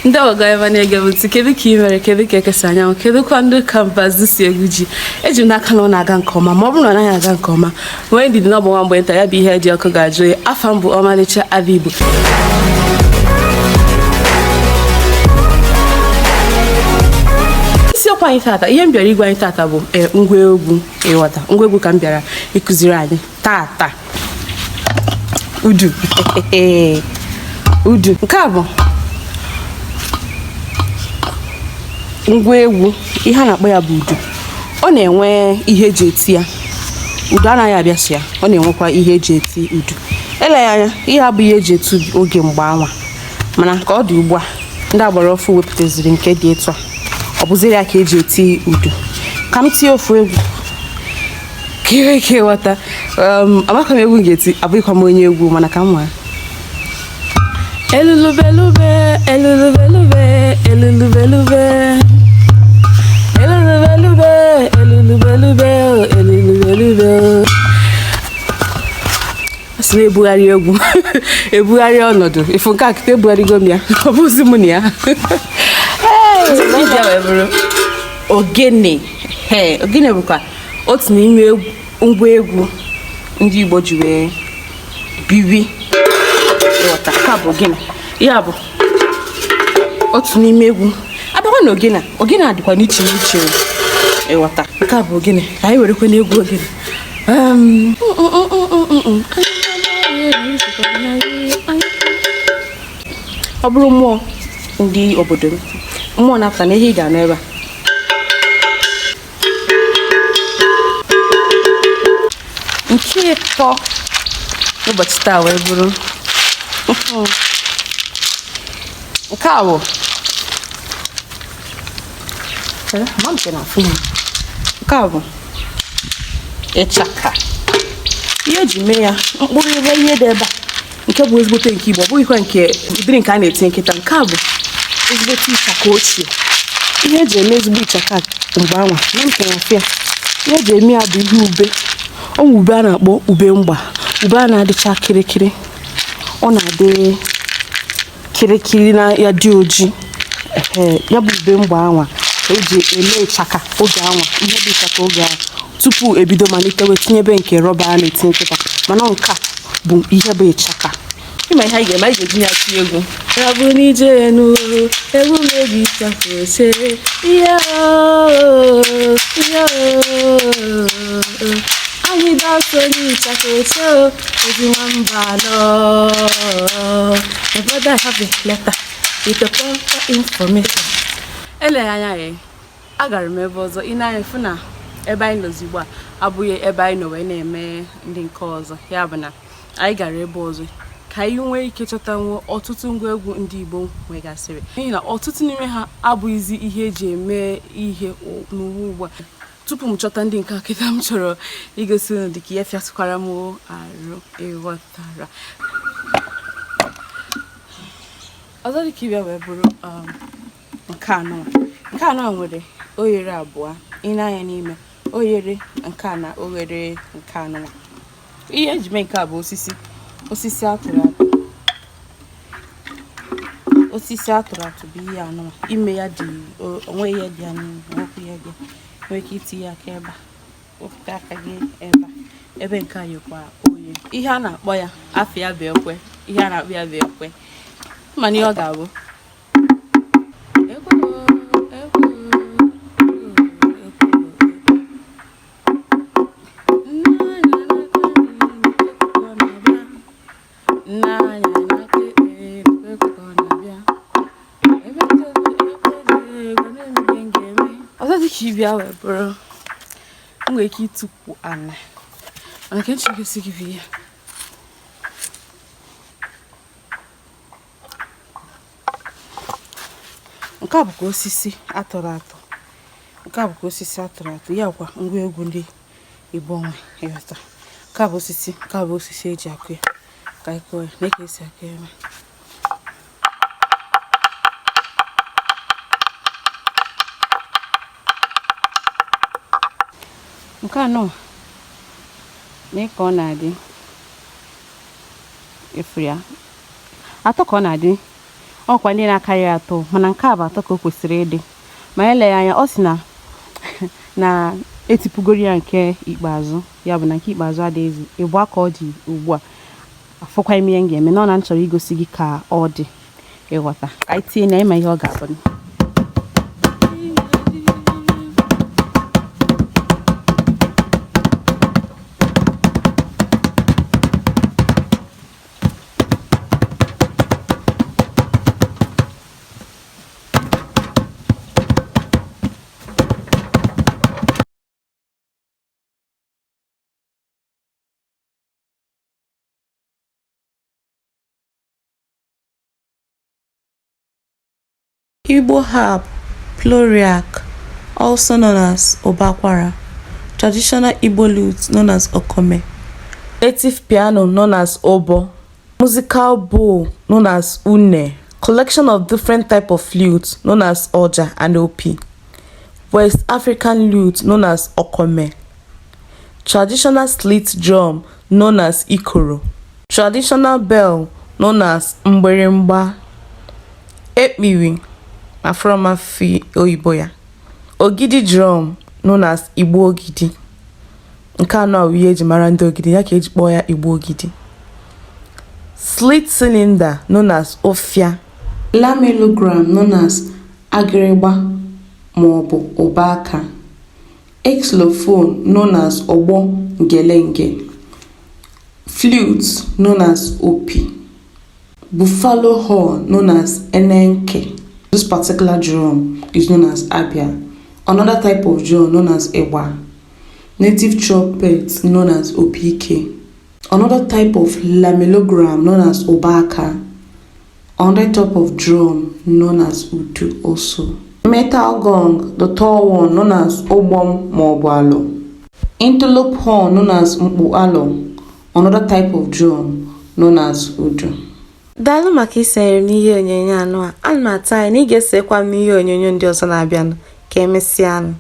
ndị ọga ebe na-ege ntị kedu ka ị mere kedu ka ekesa anyanwụ kedu kwa ndị kambazi si egwu ji eji m n'aka na ọ na-aga nke ọma ma ọ bụrụ na ọ naghị aga nke ọma nwee ndidi na ọ bụ nwa mgbe nta ya bụ ihe dị ọkụ ga-ajụ ya afa m bụ ọmalịcha Ada Igbo isiokwu anyị tata ihe m bịara igwe anyị tata bụ ngwa egwu ịghọta ngwa egwu ka m bịara ịkụziri anyị tata udu udu nke a bụ ngwa egwu ihe a na-akpọ ya bụ udu ọ na-enwe ihe eji eti ya udu anaghị abịasị ya ọ na-enwekwa ihe eji eti udu eleghị anya ihe abụghị ihe eji etu oge mgbe anwa mana ka ọ dị ugbu a ndị agbara ọfụ wepụtaziri nke dị etu a ọ bụziri ya ka eji eti udu ka m tie ofu egwu ka ihe ike ghọta amaka m egwu m ga-eti abụghịkwa m onye egwu mana ka m nwere elulubelube elulubelube elulubelube elulubelube elulubelube elulubelube asị na ebugharị egwu ebugharị ọnọdụ ifu nke akịta ebugharịgo m ya ọ bụzi m na ya ogene ogene bụkwa otu n'ime ngwa egwu ndị Igbo ji wee bibi ịghọta ka bụ ogene ya bụ otu n'ime egwu abịakwa na ogene adịkwa n'iche n'iche ịghọta nke a bụ ogene ka anyị werekwa n'egwu ogene ọ bụrụ mmụọ ndị obodo m mmụọ na-apụta na ihe ị ga-anụ ebe a nke ịtọ n'ụbọchị taa wee bụrụ nke a bụ nke a bụ ịchaka ihe eji mee ya mkpụrụ ebe ihe dị ebe a nke bụ ezigbote nke Igbo ọ bụghịkwa nke ụdịrị nke a na-etinye nkịta nke a bụ ezigbote ịchaka ochie ihe eji eme ezigbo ịchaka mgbe anwa na nke ya fịa ihe eji eme ya bụ ihe ube ọnwụ ube a na-akpọ ube mgba ube a na-adịcha kirikiri ọ na-adị kirikiri na ya dị ojii ya bụ ube mgba anwa eji eme ịchaka oge anwa ihe dị ịchaka oge ahụ tupu ebido malitewe tinyebe nke rọba a na-etinye nkịta mana nke a bụ ihe bụ ịchaka ịma ihe anyị ga-eme anyị ga-eji ya tie egwu ya bụ na ije n'uru egwu mebi ịchaka ose ihe anyị dasọ n'ịchaka ose ezi nwamba nọ ebe I have a letter with a proper information eleghị anya ya agara m ebe ọzọ ị na-anya fụ na ebe anyị nọzi ugbu a abụghị ebe anyị nọ wee na-eme ndị nke ọzọ ya bụ na anyị gara ebe ọzọ ka anyị nwee ike chọtanwu ọtụtụ ngwa egwu ndị Igbo nwegasịrị n'ihi na ọtụtụ n'ime ha abụghịzi ihe eji eme ihe n'uwe ugbu a tupu m chọta ndị nke akịta m chọrọ igosi unu dịka ihe fịasịkwara m arụ ịghọtara ọzọ dịka ịbịa wee bụrụ nke anọ nwere oghere abụọ ị na-anya n'ime oghere nke a na oghere nke anọ ihe eji mee nke a bụ osisi atụrụ atụ bụ ihe anọ ime ya dị onwe ihe dị ya n'ime nwekwu ihe dị nwere ike itinye aka ebe a wepụta aka gị ebe nke a yikwa oye ihe a na-akpọ ya afọ ya bụ ekwe ihe a na-akpọ ya bụ ekwe mana ihe ọ ga-abụ ọzọ dịka ịbịa wee bụrụ nwere ike ịtụpụ ana mana ka nchigesi gị bụ ya nke a bụkwa osisi atụrụ atụ ya kwa ngwa egwu ndị Igbo nwe ịghọta nke a bụ osisi eji akụ ya ka anyị kụọ ya na ka esi akụ ya nke anọ na ka ọ na-adị efu ya atọ ka ọ na-adị ọkwa ndị na-akarị atọ mana nke a bụ atọ ka o kwesịrị ịdị ma eleghị anya ọ sị na etipugoro ya nke ikpeazụ ya bụ na nke ikpeazụ adịghịzi ịbụ aka ọ dị ugbu a afọkwa ime ihe m ga-eme na m chọrọ igosi gị ka ọ dị ịghọta ka anyị tinye na ịma ihe ọ ga-abụ. Igbo harp, ploriac, also known as obakwara, traditional Igbo lute known as okome, native piano known as obo, musical bowl known as une, collection of different type of flutes known as oja and opi, West African lute known as okome, traditional slit drum known as ikoro, traditional bell known as mgbirimgba, ekpiri afromafi oyibo ya, ogidi drum known as Igbo ogidi. Nke anọ a ihe eji mara ndị ogidi ya ka eji kpọọ ya Igbo ogidi. Slit cylinder known as ofia, lamellogram known as agịrịgba maọbụ ụbaka, xylophone known as ọgbọ ngelenge, flute known as opi, buffalo horn known as enenke. This particular drum is known as abia. Another type of drum known as ewa. Native trumpet known as opike. Another type of lamellogram known as obaka. Another type of drum known as udu also. Metal gong, the tall one known as obom mobualo. Interlope horn known as mpualo. Another type of drum known as udu. Daalụ maka isonyere n'ihe onyonyo anụ a. Ana m atụ anya na ị ga-esekwa m ihe onyonyo ndị ọzọ na-abịanụ. Ka emesịanụ.